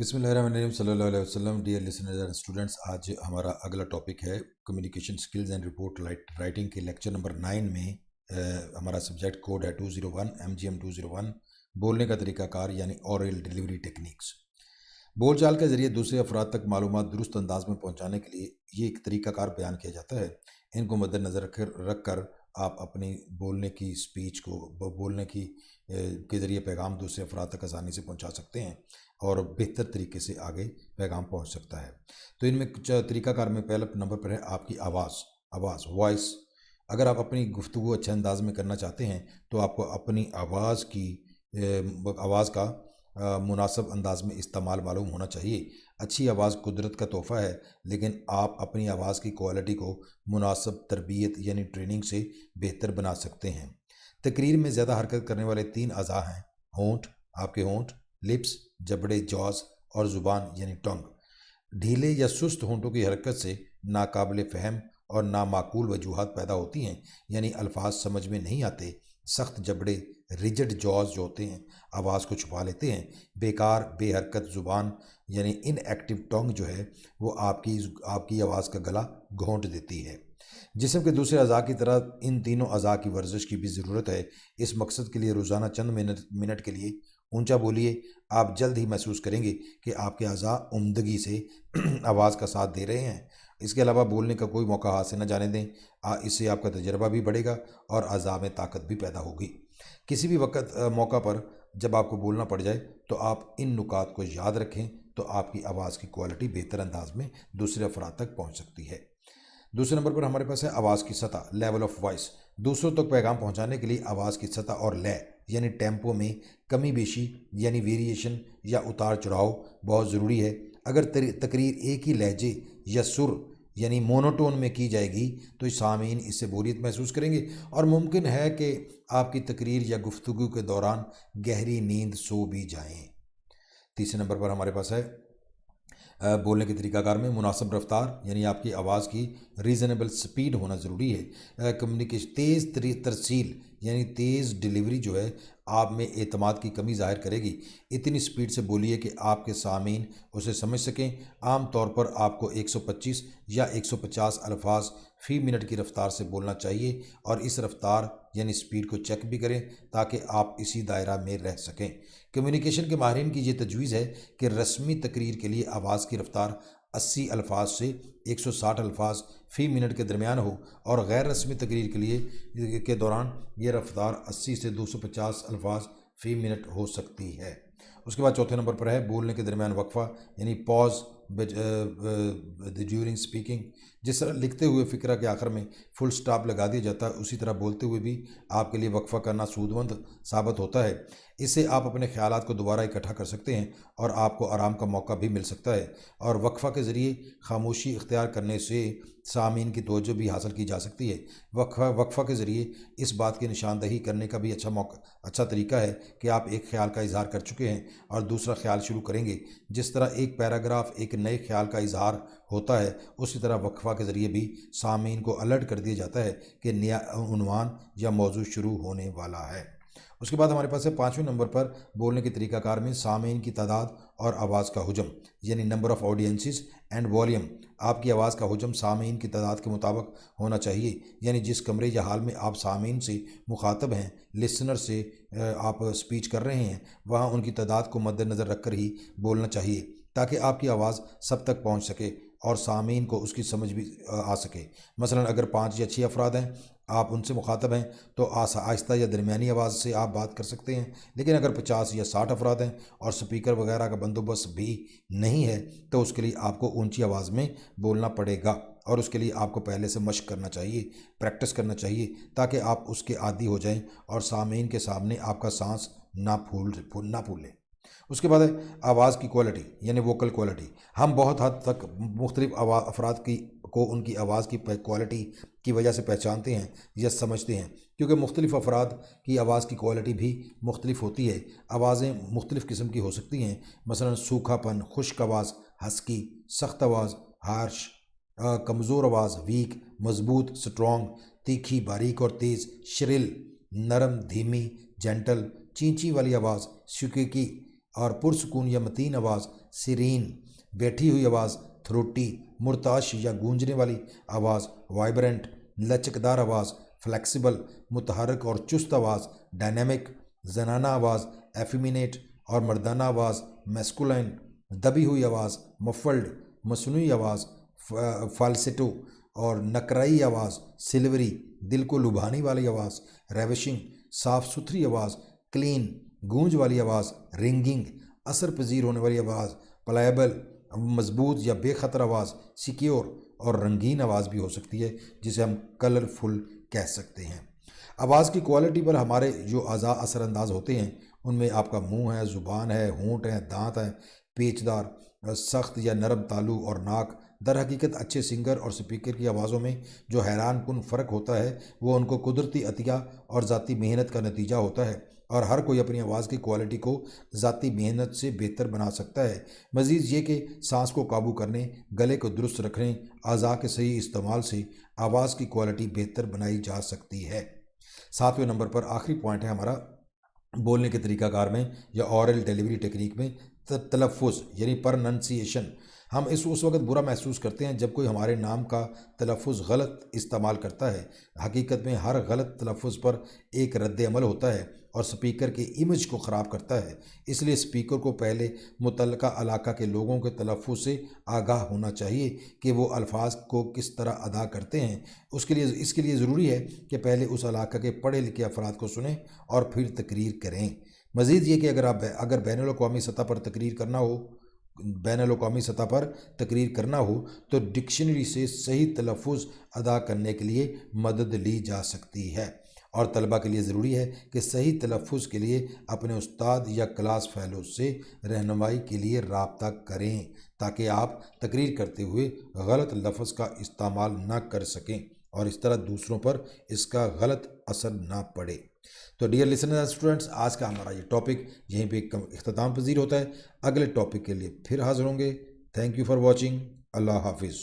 بسم اللہ الرحمن الرحیم صلی اللہ علیہ وسلم. ڈیئر لسنرز اینڈ اسٹوڈنٹس، آج ہمارا اگلا ٹاپک ہے communication skills and report writing کے لیکچر نمبر 9 میں. ہمارا سبجیکٹ کوڈ ہے 201 MGM 201. بولنے کا طریقہ کار یعنی اورل ڈیلیوری ٹیکنیکس. بول چال کے ذریعے دوسرے افراد تک معلومات درست انداز میں پہنچانے کے لیے یہ ایک طریقہ کار بیان کیا جاتا ہے. ان کو مد نظر رکھ کر آپ اپنی بولنے کی اسپیچ کو بولنے کے ذریعے پیغام دوسرے افراد تک آسانی سے پہنچا سکتے ہیں اور بہتر طریقے سے آگے پیغام پہنچ سکتا ہے. تو ان میں کچھ طریقہ کار میں پہلا نمبر پر ہے آپ کی آواز وائس. اگر آپ اپنی گفتگو اچھے انداز میں کرنا چاہتے ہیں تو آپ کو اپنی آواز کا مناسب انداز میں استعمال معلوم ہونا چاہیے. اچھی آواز قدرت کا تحفہ ہے، لیکن آپ اپنی آواز کی کوالٹی کو مناسب تربیت یعنی ٹریننگ سے بہتر بنا سکتے ہیں. تقریر میں زیادہ حرکت کرنے والے 3 اعضاء ہیں: ہونٹ، آپ کے ہونٹ، لپس جبڑے جاز، اور زبان یعنی ٹنگ. ڈھیلے یا سست ہونٹوں کی حرکت سے ناقابل فہم اور نامعقول وجوہات پیدا ہوتی ہیں، یعنی الفاظ سمجھ میں نہیں آتے. سخت جبڑے ریجڈ جاز جو ہوتے ہیں آواز کو چھپا لیتے ہیں. بیکار بے حرکت زبان یعنی ان ایکٹیو ٹنگ جو ہے وہ آپ کی آواز کا گلا گھونٹ دیتی ہے. جسم کے دوسرے اعضاء کی طرح ان تینوں اعضاء کی ورزش کی بھی ضرورت ہے. اس مقصد کے لیے روزانہ چند منٹ کے لیے اونچا بولیے. آپ جلد ہی محسوس کریں گے کہ آپ کے اعضاء عمدگی سے آواز کا ساتھ دے رہے ہیں. اس کے علاوہ بولنے کا کوئی موقع ہاتھ سے نہ جانے دیں. اس سے آپ کا تجربہ بھی بڑھے گا اور اعضاء میں طاقت بھی پیدا ہوگی. کسی بھی موقع پر جب آپ کو بولنا پڑ جائے تو آپ ان نکات کو یاد رکھیں تو آپ کی آواز کی کوالٹی بہتر انداز میں دوسرے افراد تک پہنچ سکتی ہے. دوسرے نمبر پر ہمارے پاس ہے آواز کی سطح، لیول آف وائس. دوسروں تک پیغام پہنچانے کے لیے آواز کی سطح اور لے یعنی ٹیمپو میں کمی بیشی یعنی ویریشن یا اتار چڑھاؤ بہت ضروری ہے. اگر تقریر ایک ہی لہجے یا سر یعنی مونوٹون میں کی جائے گی تو سامعین اس سے بوریت محسوس کریں گے اور ممکن ہے کہ آپ کی تقریر یا گفتگو کے دوران گہری نیند سو بھی جائیں. تیسرے نمبر پر ہمارے پاس ہے بولنے کے طریقہ کار میں مناسب رفتار یعنی آپ کی آواز کی ریزنیبل سپیڈ ہونا ضروری ہے. کمیونیکیشن تیز ترسیل یعنی تیز ڈیلیوری جو ہے آپ میں اعتماد کی کمی ظاہر کرے گی. اتنی سپیڈ سے بولیے کہ آپ کے سامعین اسے سمجھ سکیں. عام طور پر آپ کو 125 یا 150 الفاظ فی منٹ کی رفتار سے بولنا چاہیے اور اس رفتار یعنی سپیڈ کو چیک بھی کریں تاکہ آپ اسی دائرہ میں رہ سکیں. کمیونیکیشن کے ماہرین کی یہ تجویز ہے کہ رسمی تقریر کے لیے آواز کی رفتار 80 الفاظ سے 160 الفاظ فی منٹ کے درمیان ہو اور غیر رسمی تقریر کے دوران یہ رفتار 80 سے 250 الفاظ فی منٹ ہو سکتی ہے. اس کے بعد چوتھے نمبر پر ہے بولنے کے درمیان وقفہ یعنی پاز ڈیورنگ اسپیکنگ. جس طرح لکھتے ہوئے فقرہ کے آخر میں فل سٹاپ لگا دیا جاتا ہے، اسی طرح بولتے ہوئے بھی آپ کے لیے وقفہ کرنا سودمند ثابت ہوتا ہے. اس سے آپ اپنے خیالات کو دوبارہ اکٹھا کر سکتے ہیں اور آپ کو آرام کا موقع بھی مل سکتا ہے. اور وقفہ کے ذریعے خاموشی اختیار کرنے سے سامعین کی توجہ بھی حاصل کی جا سکتی ہے. وقفہ کے ذریعے اس بات کی نشاندہی کرنے کا بھی اچھا طریقہ ہے کہ آپ ایک خیال کا اظہار کر چکے ہیں اور دوسرا خیال شروع کریں گے. جس طرح ایک پیراگراف ایک نئے خیال کا اظہار ہوتا ہے، اسی طرح وقفہ کے ذریعے بھی سامعین کو الرٹ کر دیا جاتا ہے کہ نیا عنوان یا موضوع شروع ہونے والا ہے. اس کے بعد ہمارے پاس ہے 5ویں نمبر پر بولنے کے طریقہ کار میں سامعین کی تعداد اور آواز کا حجم یعنی number of audiences and volume. آپ کی آواز کا حجم سامعین کی تعداد کے مطابق ہونا چاہیے، یعنی جس کمرے یا حال میں آپ سامعین سے مخاطب ہیں، لسنر سے آپ اسپیچ کر رہے ہیں، وہاں ان کی تعداد کو مد نظر رکھ کر ہی بولنا چاہیے تاکہ آپ کی آواز سب تک پہنچ سکے اور سامعین کو اس کی سمجھ بھی آ سکے. مثلا اگر 5 یا 6 افراد ہیں، آپ ان سے مخاطب ہیں تو آہستہ یا درمیانی آواز سے آپ بات کر سکتے ہیں. لیکن اگر 50 یا 60 افراد ہیں اور سپیکر وغیرہ کا بندوبست بھی نہیں ہے تو اس کے لیے آپ کو اونچی آواز میں بولنا پڑے گا اور اس کے لیے آپ کو پہلے سے مشق کرنا چاہیے، پریکٹس کرنا چاہیے تاکہ آپ اس کے عادی ہو جائیں اور سامعین کے سامنے آپ کا سانس نہ پھولیں. اس کے بعد ہے آواز کی کوالٹی یعنی ووکل کوالٹی. ہم بہت حد تک مختلف افراد کو ان کی آواز کی کوالٹی کی وجہ سے پہچانتے ہیں یا سمجھتے ہیں، کیونکہ مختلف افراد کی آواز کی کوالٹی بھی مختلف ہوتی ہے. آوازیں مختلف قسم کی ہو سکتی ہیں، مثلا سوکھا پن، خشک آواز، ہسکی، سخت آواز، ہارش، کمزور آواز، ویک، مضبوط، سٹرونگ، تیکھی، باریک اور تیز، شرل، نرم، دھیمی، جینٹل، چینچی والی آواز، شکیکی، اور پرسکون یا متین آواز سیرین، بیٹھی ہوئی آواز تھروٹی، مرتعش یا گونجنے والی آواز وائبرنٹ، لچکدار آواز فلیکسیبل، متحرک اور چست آواز ڈائنامک، زنانہ آواز ایفیمینیٹ اور مردانہ آواز میسکولائن، دبی ہوئی آواز مفلڈ، مصنوعی آواز فالسیٹو اور نکرائی آواز سلوری، دل کو لبھانے والی آواز ریوشنگ، صاف ستھری آواز کلین، گونج والی آواز رنگنگ، اثر پذیر ہونے والی آواز پلائبل، مضبوط یا بے خطر آواز سیکیور، اور رنگین آواز بھی ہو سکتی ہے جسے ہم کلرفل کہہ سکتے ہیں۔ آواز کی کوالٹی پر ہمارے جو اعضاء اثر انداز ہوتے ہیں ان میں آپ کا منہ ہے، زبان ہے، ہونٹ ہیں، دانت ہیں، پیچدار، سخت یا نرم تالو اور ناک۔ در حقیقت اچھے سنگر اور سپیکر کی آوازوں میں جو حیران کن فرق ہوتا ہے وہ ان کو قدرتی عطیہ اور ذاتی محنت کا نتیجہ ہوتا ہے، اور ہر کوئی اپنی آواز کی کوالٹی کو ذاتی محنت سے بہتر بنا سکتا ہے۔ مزید یہ کہ سانس کو قابو کرنے، گلے کو درست رکھنے، اعضاء کے صحیح استعمال سے آواز کی کوالٹی بہتر بنائی جا سکتی ہے۔ 7ویں نمبر پر آخری پوائنٹ ہے ہمارا بولنے کے طریقہ کار میں یا اورل ڈیلیوری ٹیکنیک میں تلفظ یعنی پرننسیشن۔ ہم اس وقت برا محسوس کرتے ہیں جب کوئی ہمارے نام کا تلفظ غلط استعمال کرتا ہے۔ حقیقت میں ہر غلط تلفظ پر ایک رد عمل ہوتا ہے اور سپیکر کے امیج کو خراب کرتا ہے۔ اس لیے سپیکر کو پہلے متعلقہ علاقہ کے لوگوں کے تلفظ سے آگاہ ہونا چاہیے کہ وہ الفاظ کو کس طرح ادا کرتے ہیں۔ اس کے لیے ضروری ہے کہ پہلے اس علاقہ کے پڑھے لکھے افراد کو سنیں اور پھر تقریر کریں۔ مزید یہ کہ اگر بین الاقوامی سطح پر تقریر کرنا ہو تو ڈکشنری سے صحیح تلفظ ادا کرنے کے لیے مدد لی جا سکتی ہے، اور طلبہ کے لیے ضروری ہے کہ صحیح تلفظ کے لیے اپنے استاد یا کلاس فیلو سے رہنمائی کے لیے رابطہ کریں تاکہ آپ تقریر کرتے ہوئے غلط لفظ کا استعمال نہ کر سکیں اور اس طرح دوسروں پر اس کا غلط اثر نہ پڑے۔ تو ڈیئر لسنر اسٹوڈنٹس، آج کا ہمارا یہ ٹاپک یہیں پہ اختتام پذیر ہوتا ہے۔ اگلے ٹاپک کے لیے پھر حاضر ہوں گے۔ Thank you for watching. اللہ حافظ۔